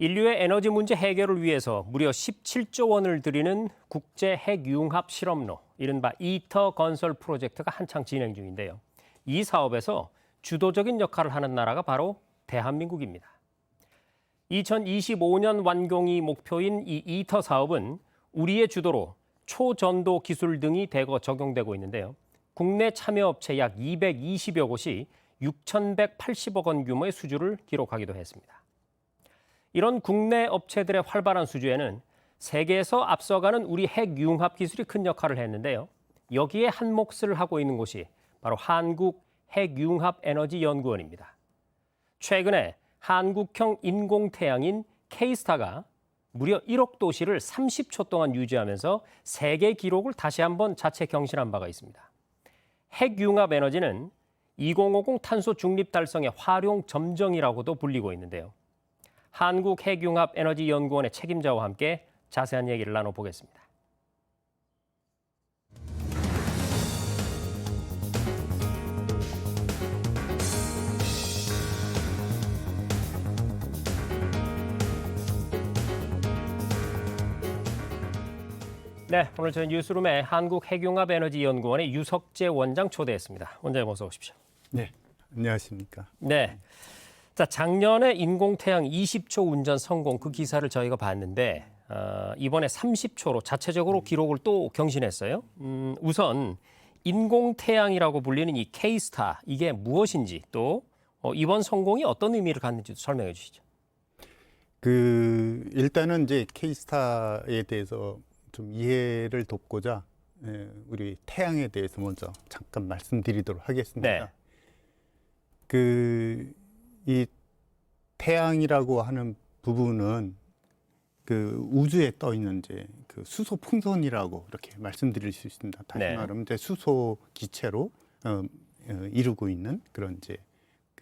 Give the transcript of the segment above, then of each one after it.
인류의 에너지 문제 해결을 위해서 무려 17조 원을 들이는 국제 핵융합 실험로, 이른바 이터 건설 프로젝트가 한창 진행 중인데요. 이 사업에서 주도적인 역할을 하는 나라가 바로 대한민국입니다. 2025년 완공이 목표인 이 이터 사업은 우리의 주도로 초전도 기술 등이 대거 적용되고 있는데요. 국내 참여업체 약 220여 곳이 6,180억 원 규모의 수주를 기록하기도 했습니다. 이런 국내 업체들의 활발한 수주에는 세계에서 앞서가는 우리 핵융합 기술이 큰 역할을 했는데요. 여기에 한 몫을 하고 있는 곳이 바로 한국핵융합에너지연구원입니다. 최근에 한국형 인공태양인 K스타가 무려 1억 도시를 30초 동안 유지하면서 세계 기록을 다시 한번 자체 경신한 바가 있습니다. 핵융합 에너지는 2050 탄소 중립 달성의 활용 점정이라고도 불리고 있는데요. 한국핵융합에너지연구원의 책임자와 함께 자세한 얘기를 나눠보겠습니다. 네, 오늘 저희 뉴스룸에 한국핵융합에너지연구원의 유석재 원장 초대했습니다. 원장님 어서 오십시오. 네, 안녕하십니까. 네. 자, 작년에 인공태양 20초 운전 성공 그 기사를 저희가 봤는데 이번에 30초로 자체적으로 기록을 또 경신했어요. 우선 인공태양이라고 불리는 이 K스타 이게 무엇인지 또 이번 성공이 어떤 의미를 갖는지도 설명해 주시죠. 일단은 이제 K스타에 대해서 좀 이해를 돕고자 우리 태양에 대해서 먼저 잠깐 말씀드리도록 하겠습니다. 네. 이 태양이라고 하는 부분은 우주에 떠 있는 이제 수소 풍선이라고 이렇게 말씀드릴 수 있습니다. 다시 네. 말하면 이제 수소 기체로 이루고 있는 그런 이제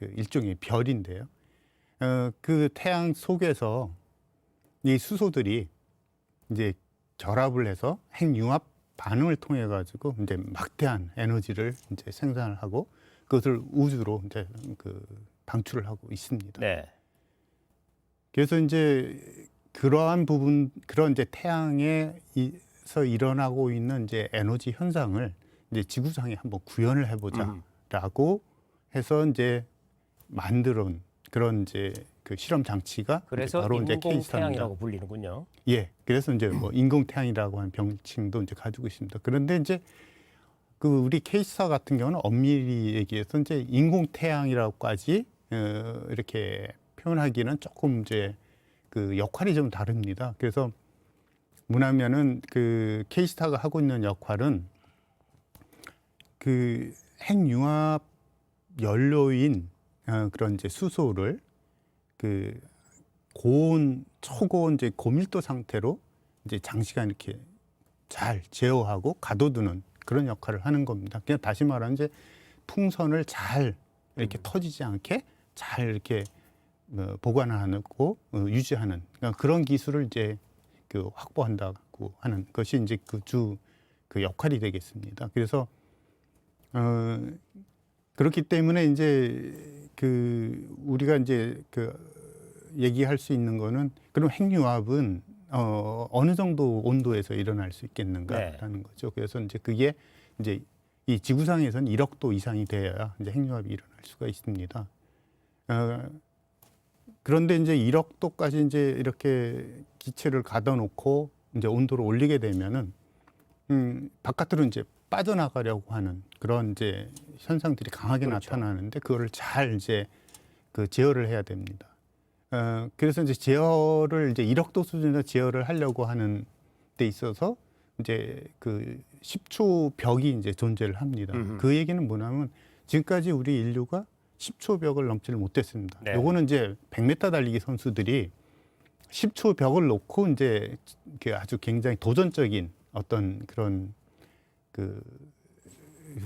일종의 별인데요. 그 태양 속에서 이 수소들이 이제 결합을 해서 핵융합 반응을 통해 가지고 이제 막대한 에너지를 이제 생산을 하고 그것을 우주로 이제 방출을 하고 있습니다. 네. 그래서 이제 그러한 부분, 그런 이제 태양에서 일어나고 있는 이제 에너지 현상을 이제 지구상에 한번 구현을 해보자라고 해서 이제 만들어온 그런 이제 실험 장치가 그래서 바로 이제 인공태양이라고 불리는군요. 예, 그래서 이제 뭐 인공태양이라고 하는 병칭도 이제 가지고 있습니다. 그런데 이제 우리 K스타 같은 경우는 엄밀히 얘기해서 이제 인공태양이라고까지 이렇게 표현하기는 조금 이제 역할이 좀 다릅니다. 그래서 뭐냐면은 K스타가 하고 있는 역할은 핵융합 연료인 그런 이제 수소를 초고온 이제 고밀도 상태로 이제 장시간 이렇게 잘 제어하고 가둬두는 그런 역할을 하는 겁니다. 그냥 다시 말하면 이제 풍선을 잘 이렇게 터지지 않게 잘 이렇게 보관하고 유지하는 그런 기술을 이제 확보한다고 하는 것이 이제 그 역할이 되겠습니다. 그래서 그렇기 때문에 이제 우리가 이제 얘기할 수 있는 거는 그럼 핵융합은 어느 정도 온도에서 일어날 수 있겠는가라는 네. 거죠. 그래서 이제 그게 이제 이 지구상에서는 1억 도 이상이 돼야 이제 핵융합이 일어날 수가 있습니다. 그런데 이제 1억 도까지 이제 이렇게 기체를 가둬놓고 이제 온도를 올리게 되면은 바깥으로 이제 빠져나가려고 하는 그런 이제 현상들이 강하게 그렇죠. 나타나는데 그거를 잘 이제 제어를 해야 됩니다. 그래서 이제 제어를 이제 1억 도 수준에서 제어를 하려고 하는 데 있어서 이제 10초 벽이 이제 존재를 합니다. 그 얘기는 뭐냐면 지금까지 우리 인류가 10초 벽을 넘지를 못했습니다. 네. 요거는 이제 100m 달리기 선수들이 10초 벽을 놓고 이제 아주 굉장히 도전적인 어떤 그런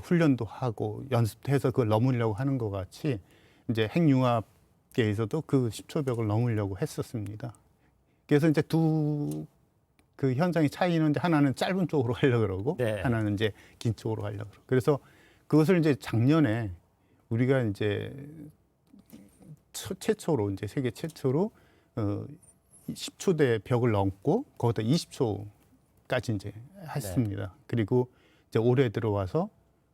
훈련도 하고 연습해서 그걸 넘으려고 하는 것 같이 이제 핵융합계에서도 그 10초 벽을 넘으려고 했었습니다. 그래서 이제 그 현상이 차이는 하나는 짧은 쪽으로 가려고 그러고 네. 하나는 이제 긴 쪽으로 가려고 그러고 그래서 그것을 이제 작년에 우리가 이제 최초로 이제 세계 최초로 10초대 벽을 넘고 거기다 20초까지 이제 했습니다. 그리고 이제 올해 들어와서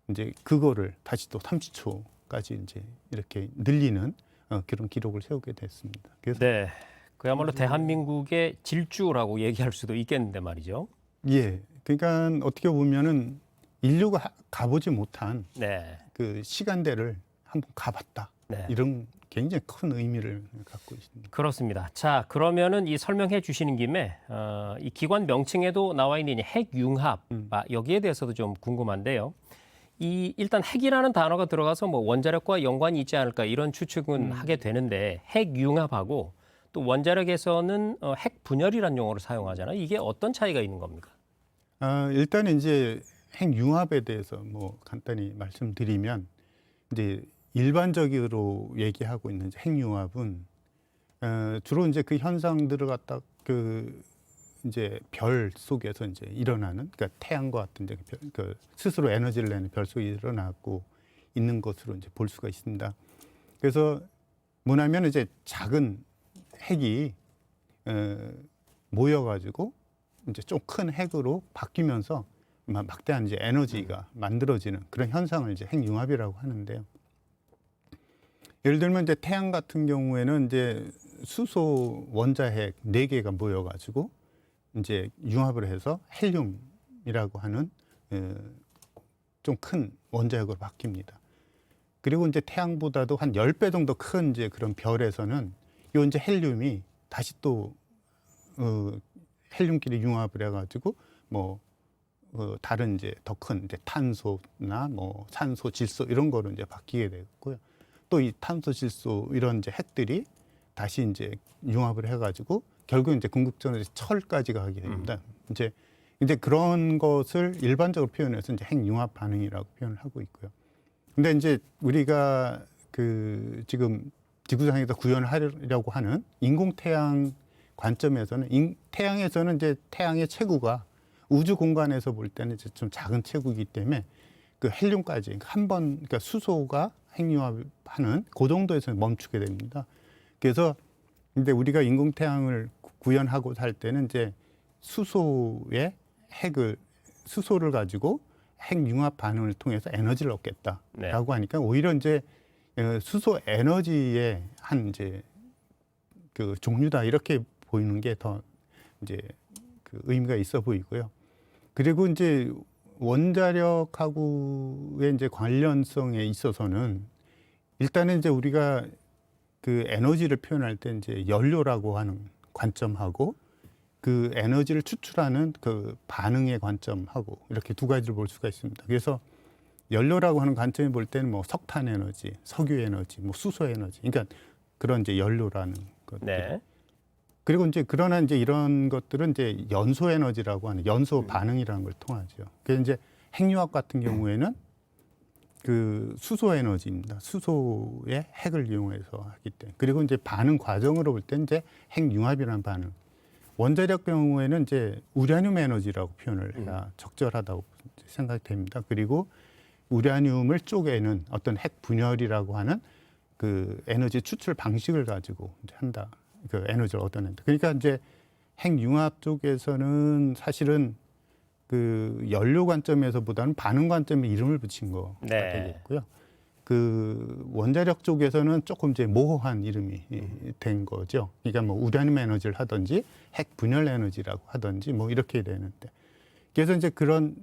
이제 그거를 다시 또 30초까지 이제 이렇게 늘리는 그런 기록을 세우게 됐습니다. 그래서 네. 그야말로 대한민국의 질주라고 얘기할 수도 있겠는데 말이죠. 예, 그러니까 어떻게 보면은 인류가 가보지 못한 네. 그 시간대를 한번 가봤다. 네. 이런 굉장히 큰 의미를 갖고 있습니다. 그렇습니다. 자, 그러면은 이 설명해 주시는 김에 이 기관 명칭에도 나와 있는 이 핵융합 여기에 대해서도 좀 궁금한데요. 이 일단 핵이라는 단어가 들어가서 뭐 원자력과 연관이 있지 않을까 이런 추측은 하게 되는데 핵융합하고 또 원자력에서는 핵분열이라는 용어를 사용하잖아요. 이게 어떤 차이가 있는 겁니까? 일단 이제 핵융합에 대해서 뭐 간단히 말씀드리면 이제 일반적으로 얘기하고 있는 이제 핵융합은 주로 이제 그 현상들을 갖다 그 이제 별 속에서 이제 일어나는 그러니까 태양과 같은 이제 그 스스로 에너지를 내는 별 속에 일어나고 있는 것으로 이제 볼 수가 있습니다. 그래서 뭐냐면 이제 작은 핵이 모여가지고 이제 좀 큰 핵으로 바뀌면서 막대한 이제 에너지가 만들어지는 그런 현상을 이제 핵융합이라고 하는데요. 예를 들면 이제 태양 같은 경우에는 이제 수소 원자핵 4개가 모여가지고 이제 융합을 해서 헬륨이라고 하는 좀 큰 원자핵으로 바뀝니다. 그리고 이제 태양보다도 한 10배 정도 큰 이제 그런 별에서는 요 이제 헬륨이 다시 또 헬륨끼리 융합을 해가지고 뭐 다른 이제 더 큰 이제 탄소나 뭐 산소, 질소 이런 거로 이제 바뀌게 되고요. 또 이 탄소, 질소 이런 이제 핵들이 다시 이제 융합을 해가지고 결국 이제 궁극적으로 철까지 가게 됩니다. 이제 그런 것을 일반적으로 표현해서 이제 핵융합 반응이라고 표현을 하고 있고요. 근데 이제 우리가 그 지금 지구상에서 구현하려고 하는 인공태양 관점에서는 태양에서는 이제 태양의 체구가 우주 공간에서 볼 때는 이제 좀 작은 체구이기 때문에 그 헬륨까지 한 번 그러니까 수소가 핵융합하는 그 정도에서 멈추게 됩니다. 그래서 근데 우리가 인공태양을 구현하고 살 때는 이제 수소의 수소를 가지고 핵융합 반응을 통해서 에너지를 얻겠다라고 하니까 오히려 이제 수소 에너지의 한 이제 그 종류다 이렇게 보이는 게 더 이제 그 의미가 있어 보이고요. 그리고 이제 원자력하고의 이제 관련성에 있어서는 일단은 이제 우리가 그 에너지를 표현할 때 이제 연료라고 하는 관점하고 그 에너지를 추출하는 그 반응의 관점하고 이렇게 두 가지를 볼 수가 있습니다. 그래서 연료라고 하는 관점에 볼 때는 뭐 석탄 에너지, 석유 에너지, 뭐 수소 에너지, 그러니까 그런 이제 연료라는 것들. 네. 그리고 이제 그러나 이제 이런 것들은 이제 연소 에너지라고 하는 연소 반응이라는 걸 통하죠. 그래서 이제 핵융합 같은 경우에는 그 수소 에너지입니다. 수소의 핵을 이용해서 하기 때문에. 그리고 이제 반응 과정으로 볼 때 이제 핵융합이라는 반응. 원자력 경우에는 이제 우라늄 에너지라고 표현을 해야 적절하다고 생각이 됩니다. 그리고 우라늄을 쪼개는 어떤 핵 분열이라고 하는 그 에너지 추출 방식을 가지고 이제 한다. 그 에너지를 얻어낸다. 그러니까 이제 핵융합 쪽에서는 사실은 그 연료 관점에서보다는 반응 관점에 이름을 붙인 거가 되겠고요. 그 원자력 쪽에서는 조금 이제 모호한 이름이 된 거죠. 그러니까 뭐 우라늄 에너지를 하든지 핵 분열 에너지라고 하든지 뭐 이렇게 되는데. 그래서 이제 그런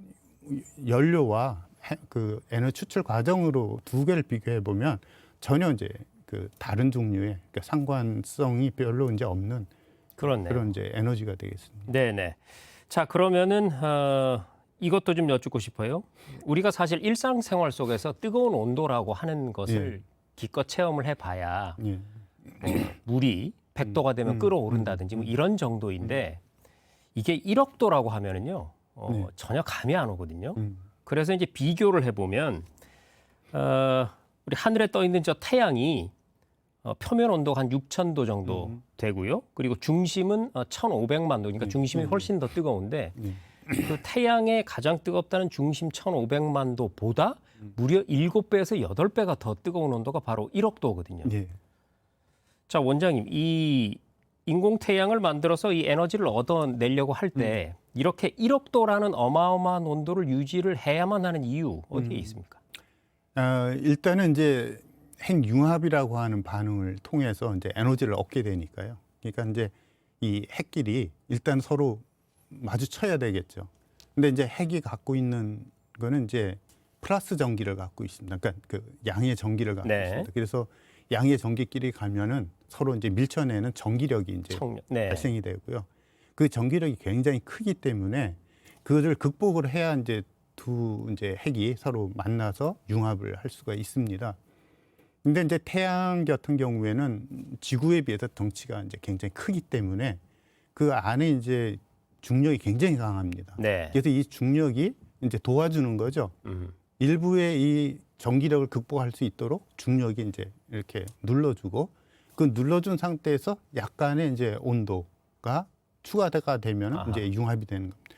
연료와 그 에너지 추출 과정으로 두 개를 비교해 보면 전혀 이제 그 다른 종류의 그러니까 상관성이 별로 이제 없는 그렇네요. 그런 이제 에너지가 되겠습니다. 네네. 자, 그러면은 이것도 좀 여쭙고 싶어요. 우리가 사실 일상생활 속에서 뜨거운 온도라고 하는 것을 기껏 체험을 해봐야 예. 물이 100도가 되면 끓어오른다든지 뭐 이런 정도인데 이게 1억 도라고 하면은요 전혀 감이 안 오거든요. 그래서 이제 비교를 해보면 우리 하늘에 떠 있는 저 태양이 표면 온도가 한 6,000도 정도 되고요. 그리고 중심은 1,500만 도, 그러니까 중심이 훨씬 더 뜨거운데 그 태양의 가장 뜨겁다는 중심 1,500만 도보다 무려 7배에서 8배가 더 뜨거운 온도가 바로 1억 도거든요. 예. 자, 원장님, 이 인공 태양을 만들어서 이 에너지를 얻어내려고 할 때 이렇게 1억 도라는 어마어마한 온도를 유지를 해야만 하는 이유 어디에 있습니까? 일단은 이제 핵융합이라고 하는 반응을 통해서 이제 에너지를 얻게 되니까요. 그러니까 이제 이 핵끼리 일단 서로 마주쳐야 되겠죠. 근데 이제 핵이 갖고 있는 거는 이제 플러스 전기를 갖고 있습니다. 그러니까 그 양의 전기를 갖고 네. 있습니다. 그래서 양의 전기끼리 가면은 서로 이제 밀쳐내는 전기력이 이제 네. 발생이 되고요. 그 전기력이 굉장히 크기 때문에 그것을 극복을 해야 이제 두 이제 핵이 서로 만나서 융합을 할 수가 있습니다. 근데 이제 태양 같은 경우에는 지구에 비해서 덩치가 이제 굉장히 크기 때문에 그 안에 이제 중력이 굉장히 강합니다. 네. 그래서 이 중력이 이제 도와주는 거죠. 일부의 이 전기력을 극복할 수 있도록 중력이 이제 이렇게 눌러주고 그 눌러준 상태에서 약간의 이제 온도가 추가가 되면 아하. 이제 융합이 되는 겁니다.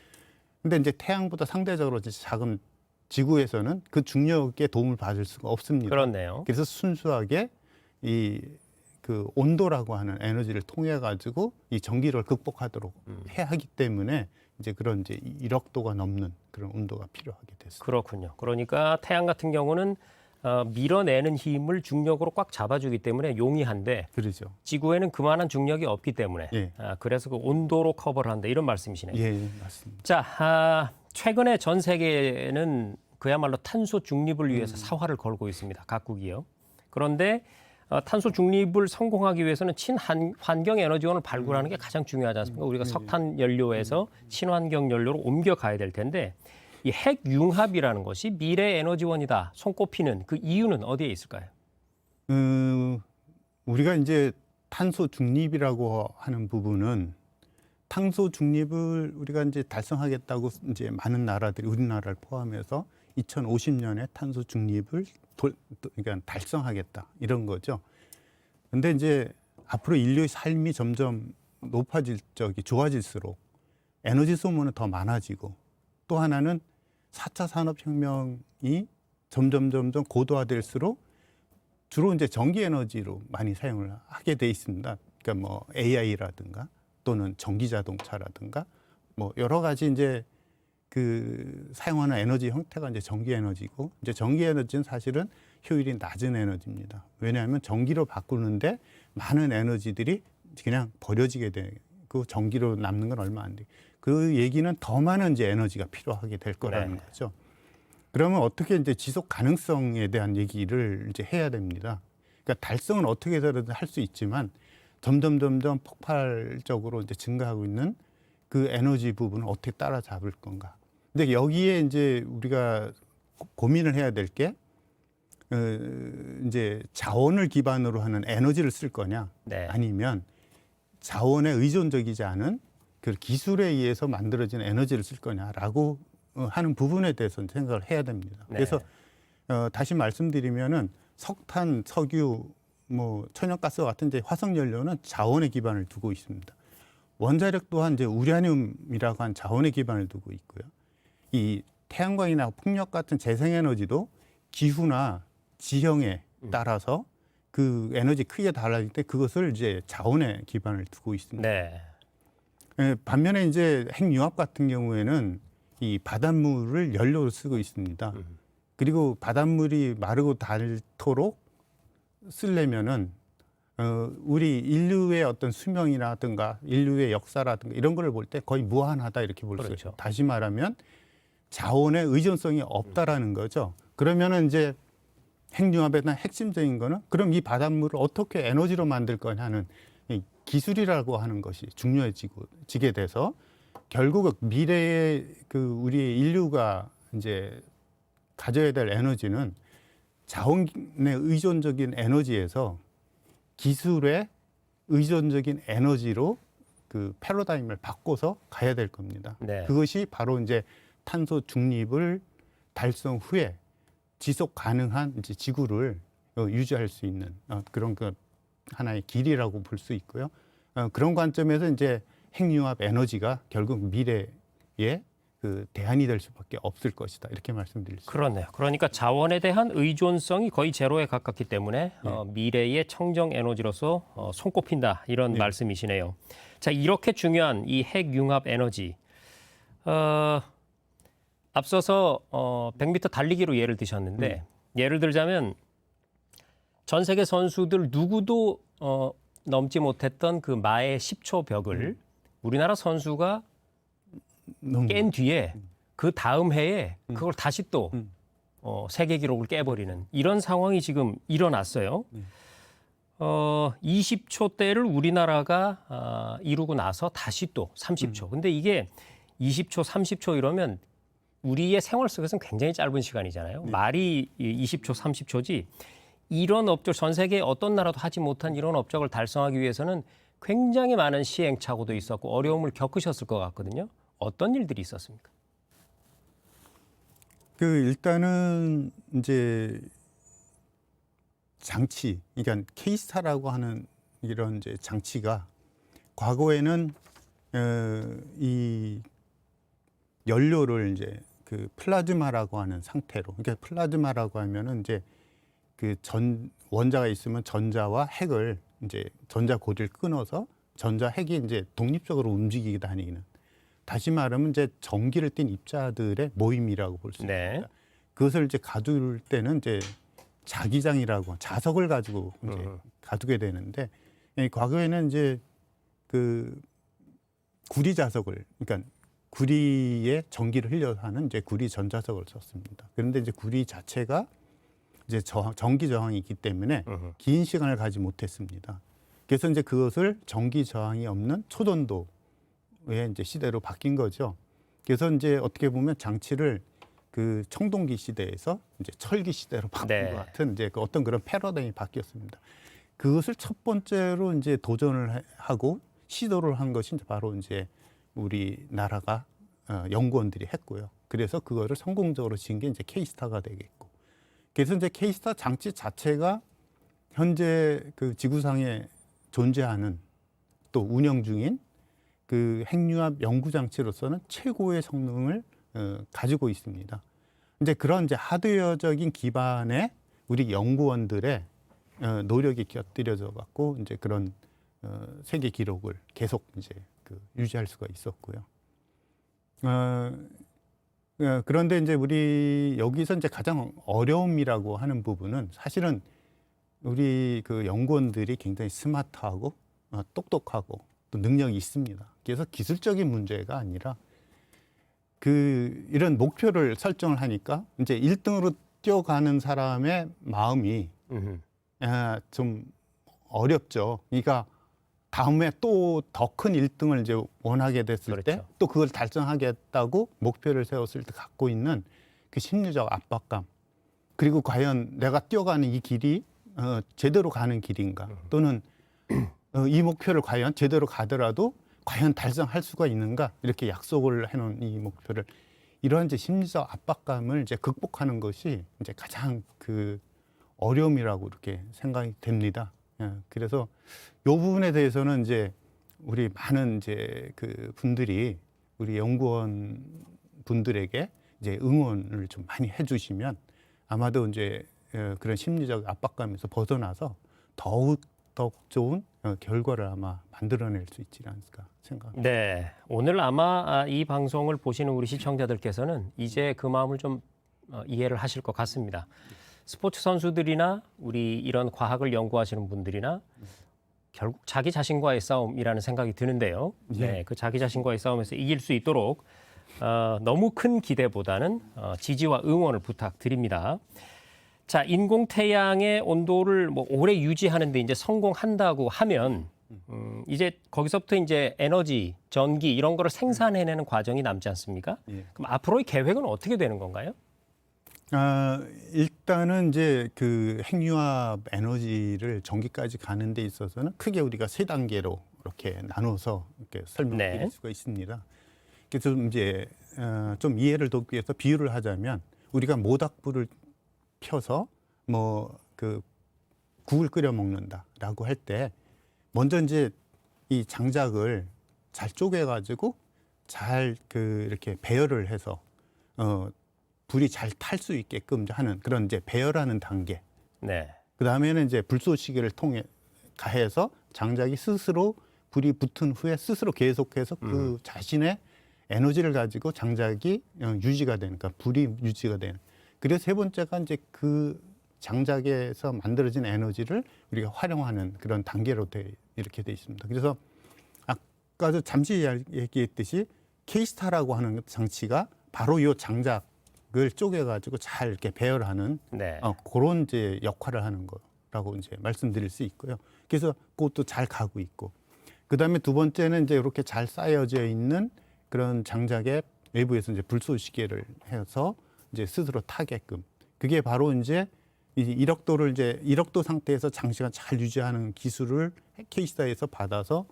근데 이제 태양보다 상대적으로 이제 작은 지구에서는 그 중력의 도움을 받을 수가 없습니다. 그렇네요. 그래서 순수하게 이 그 온도라고 하는 에너지를 통해 가지고 이 전기를 극복하도록 해야 하기 때문에 이제 그런 이제 1억 도가 넘는 그런 온도가 필요하게 됐습니다. 그렇군요. 그러니까 태양 같은 경우는 밀어내는 힘을 중력으로 꽉 잡아주기 때문에 용이한데 그러죠. 지구에는 그만한 중력이 없기 때문에 예. 그래서 그 온도로 커버를 한다 이런 말씀이시네요. 예, 맞습니다. 자, 최근에 전 세계는 그야말로 탄소 중립을 위해서 사활을 걸고 있습니다. 각국이요. 그런데 탄소 중립을 성공하기 위해서는 친환경 에너지원을 발굴하는 게 가장 중요하지 않습니까? 우리가 석탄 연료에서 친환경 연료로 옮겨가야 될 텐데 이 핵융합이라는 것이 미래 에너지원이다 손꼽히는 그 이유는 어디에 있을까요? 우리가 이제 탄소 중립이라고 하는 부분은 탄소 중립을 우리가 이제 달성하겠다고 이제 많은 나라들이 우리나라를 포함해서 2050년에 탄소 중립을 그러니까 달성하겠다 이런 거죠. 근데 이제 앞으로 인류의 삶이 점점 좋아질수록 에너지 소모는 더 많아지고 또 하나는 4차 산업혁명이 점점 고도화될수록 주로 이제 전기 에너지로 많이 사용을 하게 돼 있습니다. 그러니까 뭐 AI라든가 또는 전기 자동차라든가 뭐 여러 가지 이제 그 사용하는 에너지 형태가 이제 전기 에너지고 이제 전기 에너지는 사실은 효율이 낮은 에너지입니다. 왜냐하면 전기로 바꾸는데 많은 에너지들이 그냥 버려지게 되고 전기로 남는 건 얼마 안 돼. 그 얘기는 더 많은 이제 에너지가 필요하게 될 거라는 거죠. 그러면 어떻게 이제 지속 가능성에 대한 얘기를 이제 해야 됩니다. 그러니까 달성은 어떻게 해서든 할 수 있지만 점점 폭발적으로 이제 증가하고 있는 그 에너지 부분을 어떻게 따라잡을 건가. 근데 여기에 이제 우리가 고민을 해야 될 게 이제 자원을 기반으로 하는 에너지를 쓸 거냐, 네. 아니면 자원에 의존적이지 않은 그 기술에 의해서 만들어진 에너지를 쓸 거냐라고 하는 부분에 대해서 생각을 해야 됩니다. 네. 그래서 다시 말씀드리면은 석탄, 석유, 뭐 천연가스와 같은 이제 화석 연료는 자원에 기반을 두고 있습니다. 원자력 또한 이제 우라늄이라고 한 자원에 기반을 두고 있고요. 이 태양광이나 풍력 같은 재생에너지도 기후나 지형에 따라서 그 에너지 크기가 달라질 때 그것을 이제 자원에 기반을 두고 있습니다. 네. 반면에 이제 핵융합 같은 경우에는 이 바닷물을 연료로 쓰고 있습니다. 그리고 바닷물이 마르고 닳도록 쓰려면은 우리 인류의 어떤 수명이라든가 인류의 역사라든가 이런 거를 볼 때 거의 무한하다 이렇게 볼 수 그렇죠. 있어요. 다시 말하면 자원의 의존성이 없다라는 거죠. 그러면은 이제 핵융합에 대한 핵심적인 거는 그럼 이 바닷물을 어떻게 에너지로 만들 거냐 하는 이 기술이라고 하는 것이 중요해지게 돼서 결국은 미래의 그 우리 인류가 이제 가져야 될 에너지는 자원에 의존적인 에너지에서 기술에 의존적인 에너지로 그 패러다임을 바꿔서 가야 될 겁니다. 네. 그것이 바로 이제 탄소 중립을 달성 후에 지속 가능한 이제 지구를 유지할 수 있는 그런 그 하나의 길이라고 볼 수 있고요. 그런 관점에서 이제 핵융합 에너지가 결국 미래의 그 대안이 될 수밖에 없을 것이다. 이렇게 말씀드릴 수 있습니다. 그렇네요. 그러니까 자원에 대한 의존성이 거의 제로에 가깝기 때문에 미래의 청정 에너지로서 손꼽힌다 이런 말씀이시네요. 자, 이렇게 중요한 이 핵융합 에너지 앞서서 100m 달리기로 예를 드셨는데 예를 들자면 전 세계 선수들 누구도 넘지 못했던 그 마의 10초 벽을 우리나라 선수가 깬 뒤에 그 다음 해에 그걸 다시 또 세계 기록을 깨버리는 이런 상황이 지금 일어났어요. 20초대를 우리나라가 이루고 나서 다시 또 30초. 근데 이게 20초, 30초 이러면 우리의 생활 속에서는 굉장히 짧은 시간이잖아요. 말이 20초, 30초지. 이런 업적, 전 세계 어떤 나라도 하지 못한 이런 업적을 달성하기 위해서는 굉장히 많은 시행착오도 있었고 어려움을 겪으셨을 것 같거든요. 어떤 일들이 있었습니까? 그 일단은 이제 장치, 그러니까 K스타라고 하는 이런 이제 장치가 과거에는 이 연료를 이제 그 플라즈마라고 하는 상태로, 그러니까 플라즈마라고 하면은 이제 그 원자가 있으면 전자와 핵을 이제 전자 고리를 끊어서 전자 핵이 이제 독립적으로 움직이게 다니는, 다시 말하면 이제 전기를 띤 입자들의 모임이라고 볼 수 있습니다. 그것을 이제 가둘 때는 이제 자기장이라고 자석을 가지고 이제 가두게 되는데, 과거에는 이제 그 구리 자석을, 그러니까 구리에 전기를 흘려서 하는 이제 구리 전자석을 썼습니다. 그런데 이제 구리 자체가 이제 전기 저항이 있기 때문에 긴 시간을 가지 못했습니다. 그래서 이제 그것을 전기 저항이 없는 초전도의 이제 시대로 바뀐 거죠. 그래서 이제 어떻게 보면 장치를 그 청동기 시대에서 이제 철기 시대로 바뀐 것 같은 이제 어떤 그런 패러다임이 바뀌었습니다. 그것을 첫 번째로 이제 도전을 하고 시도를 한 것이 이제 바로 이제 우리나라가 연구원들이 했고요. 그래서 그거를 성공적으로 지은 게 이제 K스타가 되겠고. 그래서 이제 K스타 장치 자체가 현재 그 지구상에 존재하는 또 운영 중인 그 핵융합 연구 장치로서는 최고의 성능을 가지고 있습니다. 이제 그런 이제 하드웨어적인 기반에 우리 연구원들의 노력이 곁들여져 갖고 이제 그런 세계 기록을 계속 이제 그 유지할 수가 있었고요. 그런데 이제 우리 여기서 이제 가장 어려움이라고 하는 부분은 사실은 우리 그 연구원들이 굉장히 스마트하고 똑똑하고 또 능력이 있습니다. 그래서 기술적인 문제가 아니라 그 이런 목표를 설정을 하니까 이제 1등으로 뛰어가는 사람의 마음이 좀 어렵죠. 그러니까 다음에 또 더 큰 1등을 이제 원하게 됐을 때 또 그걸 달성하겠다고 목표를 세웠을 때 갖고 있는 그 심리적 압박감, 그리고 과연 내가 뛰어가는 이 길이 제대로 가는 길인가, 또는 이 목표를 과연 제대로 가더라도 과연 달성할 수가 있는가, 이렇게 약속을 해놓은 이 목표를, 이러한 이제 심리적 압박감을 이제 극복하는 것이 이제 가장 그 어려움이라고 이렇게 생각이 됩니다. 그래서 이 부분에 대해서는 이제 우리 많은 이제 그 분들이 우리 연구원 분들에게 이제 응원을 좀 많이 해주시면 아마도 이제 그런 심리적 압박감에서 벗어나서 더욱 좋은 결과를 아마 만들어낼 수 있지 않을까 생각합니다. 네, 오늘 아마 이 방송을 보시는 우리 시청자들께서는 이제 그 마음을 좀 이해를 하실 것 같습니다. 스포츠 선수들이나 우리 이런 과학을 연구하시는 분들이나 결국 자기 자신과의 싸움이라는 생각이 드는데요. 네, 그 자기 자신과의 싸움에서 이길 수 있도록 너무 큰 기대보다는 지지와 응원을 부탁드립니다. 자, 인공태양의 온도를 뭐 오래 유지하는데 이제 성공한다고 하면 이제 거기서부터 이제 에너지, 전기 이런 거를 생산해내는 과정이 남지 않습니까? 그럼 앞으로의 계획은 어떻게 되는 건가요? 일단은 이제 그 핵융합 에너지를 전기까지 가는 데 있어서는 크게 우리가 세 단계로 이렇게 나눠서 이렇게 설명드릴 수가 있습니다. 그래서 이제 좀 이해를 돕기 위해서 비유를 하자면, 우리가 모닥불을 펴서 뭐 그 국을 끓여 먹는다라고 할 때 먼저 이제 이 장작을 잘 쪼개 가지고 잘 이렇게 배열을 해서 불이 잘 탈 수 있게끔 하는 그런 이제 배열하는 단계. 네. 그 다음에는 이제 불쏘시개를 통해 가해서 장작이 스스로 불이 붙은 후에 스스로 계속해서 그 자신의 에너지를 가지고 장작이 유지가 되는, 그러니까 불이 유지가 되는. 그리고 세 번째가 이제 그 장작에서 만들어진 에너지를 우리가 활용하는 그런 단계로 이렇게 돼 있습니다. 그래서 아까도 잠시 얘기했듯이 K스타라고 하는 장치가 바로 이 장작을 쪼개가지고 잘 이렇게 배열하는 네. 그런 이제 역할을 하는 거라고 이제 말씀드릴 수 있고요. 그래서 그것도 잘 가고 있고, 그 다음에 두 번째는 이제 이렇게 잘 쌓여져 있는 그런 장작의 외부에서 이제 불쏘시개를 해서 이제 스스로 타게끔. 그게 바로 이제 이력도를 이제 이력도 상태에서 장시간 잘 유지하는 기술을 K스타에서 받아서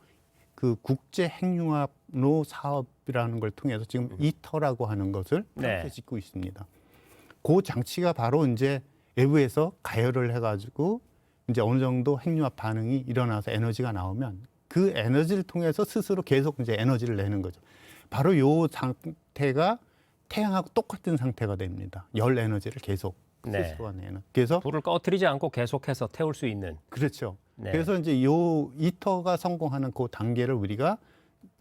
그 국제 핵융합로 사업이라는 걸 통해서 지금 이터라고 하는 것을 네. 짓고 있습니다. 그 장치가 바로 이제 외부에서 가열을 해가지고 이제 어느 정도 핵융합 반응이 일어나서 에너지가 나오면 그 에너지를 통해서 스스로 계속 이제 에너지를 내는 거죠. 바로 요 상태가 태양하고 똑같은 상태가 됩니다. 열 에너지를 계속 네. 스스로가 내는. 그래서 불을 꺼뜨리지 않고 계속해서 태울 수 있는. 그렇죠. 네. 그래서 이제 요 이터가 성공하는 그 단계를 우리가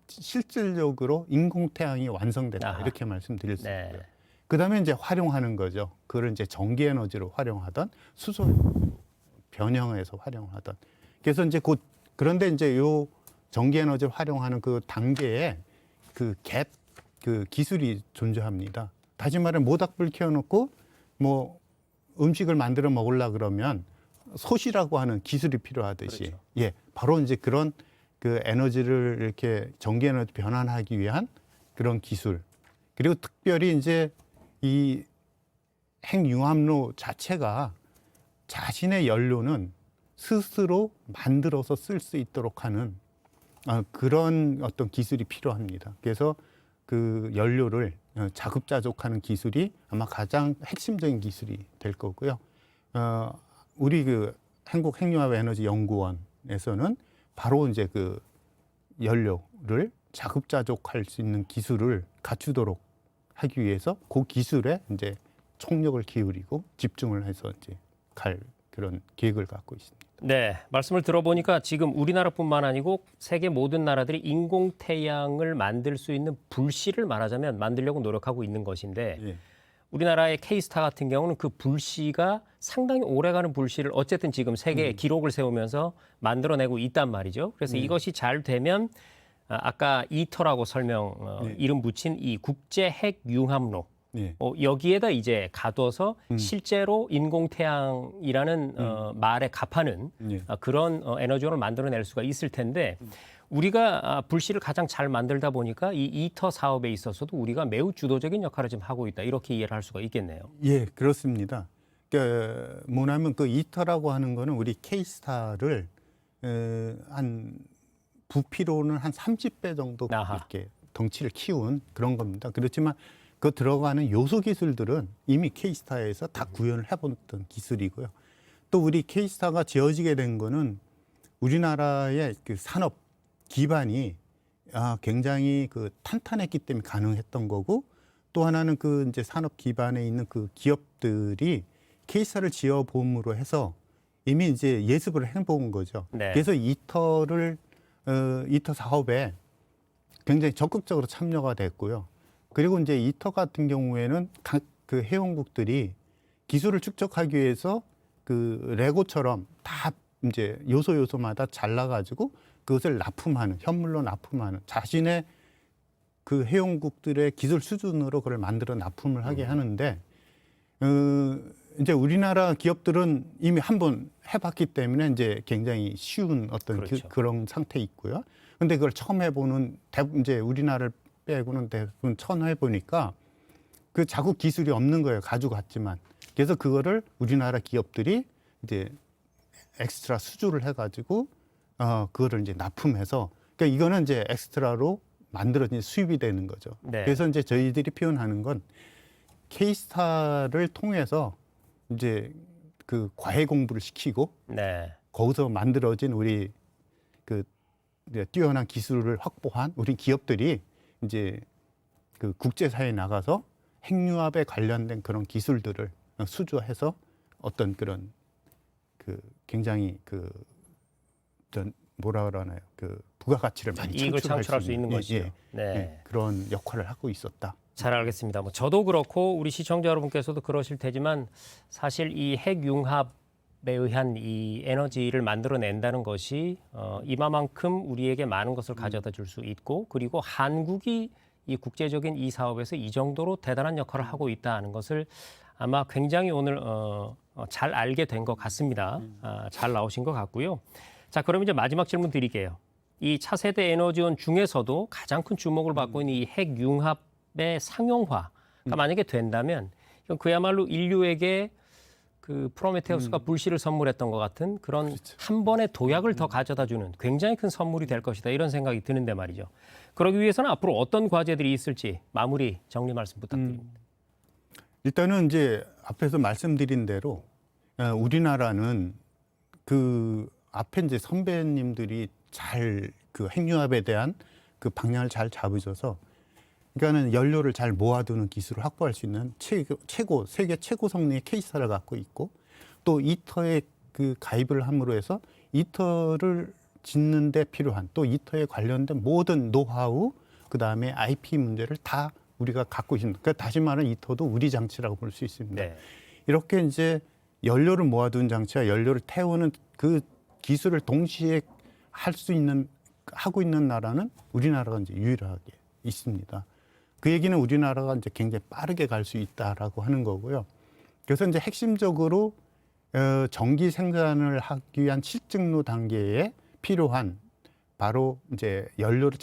실질적으로 인공태양이 완성됐다 아하. 이렇게 말씀드릴 수 네. 있고요. 그다음에 이제 활용하는 거죠. 그걸 이제 전기 에너지로 활용하던 수소 변형해서 활용하던. 그래서 이제 그런데 이제 요 전기 에너지를 활용하는 그 단계에 그 기술이 존재합니다. 다시 말해 모닥불 켜놓고 뭐 음식을 만들어 먹으려 그러면 솥이라고 하는 기술이 필요하듯이, 그렇죠. 예, 바로 이제 그런 그 에너지를 이렇게 전기 에너지 변환하기 위한 그런 기술. 그리고 특별히 이제 이 핵융합로 자체가 자신의 연료는 스스로 만들어서 쓸 수 있도록 하는 그런 어떤 기술이 필요합니다. 그래서 그 연료를 자급자족하는 기술이 아마 가장 핵심적인 기술이 될 거고요. 우리 그 한국핵융합에너지연구원에서는 바로 이제 그 연료를 자급자족할 수 있는 기술을 갖추도록 하기 위해서 그 기술에 이제 총력을 기울이고 집중을 해서 이제 갈 그런 계획을 갖고 있습니다. 네, 말씀을 들어보니까 지금 우리나라뿐만 아니고 세계 모든 나라들이 인공태양을 만들 수 있는 불씨를 말하자면 만들려고 노력하고 있는 것인데 예. 우리나라의 K스타 같은 경우는 그 불씨가 상당히 오래가는 불씨를 어쨌든 지금 세계에 기록을 세우면서 만들어내고 있단 말이죠. 그래서 이것이 잘 되면 아까 이터라고 이름 붙인 이 국제 핵융합로 예. 여기에다 이제 가둬서 실제로 인공태양이라는 말에 값하는 예. 그런 에너지원을 만들어낼 수가 있을 텐데 우리가 불씨를 가장 잘 만들다 보니까 이 이터 사업에 있어서도 우리가 매우 주도적인 역할을 지금 하고 있다. 이렇게 이해를 할 수가 있겠네요. 예, 그렇습니다. 그러니까 뭐냐면 그 이터라고 하는 거는 우리 K스타를 한 부피로는 한 30배 정도 아하. 이렇게 덩치를 키운 그런 겁니다. 그렇지만 그 들어가는 요소 기술들은 이미 K스타에서 다 구현을 해봤던 기술이고요. 또 우리 K스타가 지어지게 된 거는 우리나라의 그 산업 기반이 굉장히 그 탄탄했기 때문에 가능했던 거고, 또 하나는 그 이제 산업 기반에 있는 그 기업들이 K스타를 지어봄으로 해서 이미 이제 예습을 해본 거죠. 네. 그래서 이터 사업에 굉장히 적극적으로 참여가 됐고요. 그리고 이제 이터 같은 경우에는 각 그 회원국들이 기술을 축적하기 위해서 그 레고처럼 다 이제 요소마다 잘라가지고 그것을 납품하는, 현물로 납품하는, 자신의 그 회원국들의 기술 수준으로 그걸 만들어 납품을 하게 하는데, 이제 우리나라 기업들은 이미 한번 해봤기 때문에 이제 굉장히 쉬운 어떤 그렇죠. 그런 상태에 있고요. 근데 그걸 처음 해보는 이제 우리나라를 빼고는 대부분 처음 해보니까 그 자국 기술이 없는 거예요. 가져갔지만. 그래서 그거를 우리나라 기업들이 이제 엑스트라 수주를 해가지고 그거를 이제 납품해서, 그러니까 이거는 이제 엑스트라로 만들어진 수입이 되는 거죠. 네. 그래서 이제 저희들이 표현하는 건 K스타를 통해서 이제 그 과외 공부를 시키고 네. 거기서 만들어진 우리 그 뛰어난 기술을 확보한 우리 기업들이 이제 그 국제사회에 나가서 핵융합에 관련된 그런 기술들을 수주해서 어떤 그런 그 굉장히 그 전 뭐라 그러나요? 그 부가가치를 많이 이익을 창출할 수 있는 것이죠. 예, 네. 예, 그런 역할을 하고 있었다. 잘 알겠습니다. 뭐 저도 그렇고 우리 시청자 여러분께서도 그러실 테지만 사실 이 핵융합에 의한 이 에너지를 만들어낸다는 것이 이마만큼 우리에게 많은 것을 가져다 줄 수 있고 그리고 한국이 이 국제적인 이 사업에서 이 정도로 대단한 역할을 하고 있다는 것을 아마 굉장히 오늘 잘 알게 된 것 같습니다. 잘 나오신 것 같고요. 자, 그럼 이제 마지막 질문 드릴게요. 이 차세대 에너지원 중에서도 가장 큰 주목을 받고 있는 이 핵융합의 상용화가 만약에 된다면 이건 그야말로 인류에게 그 프로메테우스가 불씨를 선물했던 것 같은 그런 그렇죠. 한 번의 도약을 더 가져다주는 굉장히 큰 선물이 될 것이다 이런 생각이 드는데 말이죠. 그러기 위해서는 앞으로 어떤 과제들이 있을지 마무리 정리 말씀 부탁드립니다. 일단은 이제 앞에서 말씀드린 대로 우리나라는 그 앞에 이제 선배님들이 잘 그 핵융합에 대한 그 방향을 잘 잡으셔서 그러니까는 연료를 잘 모아두는 기술을 확보할 수 있는 최고 세계 최고 성능의 케이스를 갖고 있고 또 이터에 그 가입을 함으로 해서 이터를 짓는 데 필요한 또 이터에 관련된 모든 노하우 그다음에 IP 문제를 다 우리가 갖고 있습니다. 그러니까 다시 말하면 이터도 우리 장치라고 볼 수 있습니다. 네. 이렇게 이제 연료를 모아둔 장치와 연료를 태우는 그 기술을 동시에 할 수 있는 하고 있는 나라는 우리나라가 이제 유일하게 있습니다. 그 얘기는 우리나라가 이제 굉장히 빠르게 갈 수 있다라고 하는 거고요. 그래서 이제 핵심적으로 전기 생산을 하기 위한 실증로 단계에 필요한 바로 이제 연료를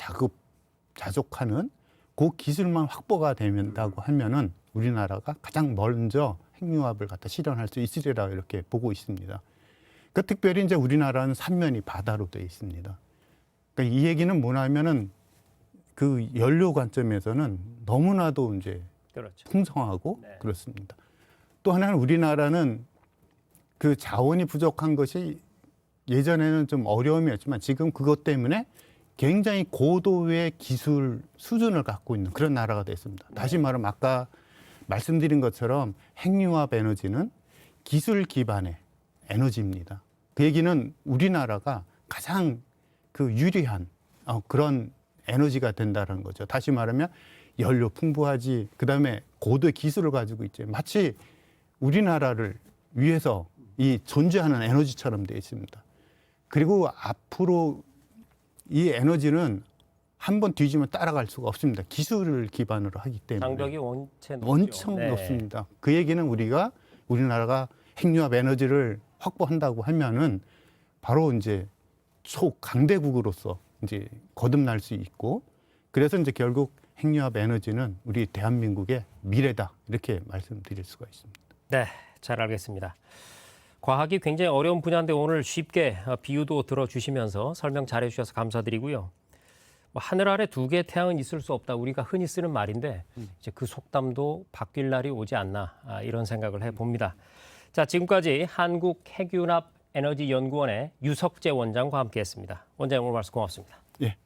자족하는 그 기술만 확보가 된다고 하면은 우리나라가 가장 먼저 핵융합을 갖다 실현할 수 있으리라 이렇게 보고 있습니다. 그 특별히 이제 우리나라는 삼면이 바다로 되어 있습니다. 그러니까 이 얘기는 뭐냐면은 그 연료 관점에서는 너무나도 이제 그렇죠. 풍성하고 네. 그렇습니다. 또 하나는 우리나라는 그 자원이 부족한 것이 예전에는 좀 어려움이었지만 지금 그것 때문에 굉장히 고도의 기술 수준을 갖고 있는 그런 나라가 됐습니다. 다시 말하면 아까 말씀드린 것처럼 핵융합 에너지는 기술 기반의 에너지입니다. 그 얘기는 우리나라가 가장 그 유리한 그런 에너지가 된다는 거죠. 다시 말하면 연료 풍부하지, 그다음에 고도의 기술을 가지고 있지. 마치 우리나라를 위해서 이 존재하는 에너지처럼 되어 있습니다. 그리고 앞으로 이 에너지는 한 번 뒤지면 따라갈 수가 없습니다. 기술을 기반으로 하기 때문에. 장벽이 원체 높죠. 엄청 네. 높습니다. 그 얘기는 우리나라가 핵융합 에너지를 확보한다고 하면은 바로 이제 초강대국으로서 이제 거듭날 수 있고 그래서 이제 결국 핵융합 에너지는 우리 대한민국의 미래다 이렇게 말씀드릴 수가 있습니다. 네, 잘 알겠습니다. 과학이 굉장히 어려운 분야인데 오늘 쉽게 비유도 들어주시면서 설명 잘해 주셔서 감사드리고요. 뭐 하늘 아래 두 개의 태양은 있을 수 없다. 우리가 흔히 쓰는 말인데 이제 그 속담도 바뀔 날이 오지 않나 이런 생각을 해봅니다. 자, 지금까지 한국핵융합에너지연구원의 유석재 원장과 함께했습니다. 원장님 오늘 말씀 고맙습니다. 예,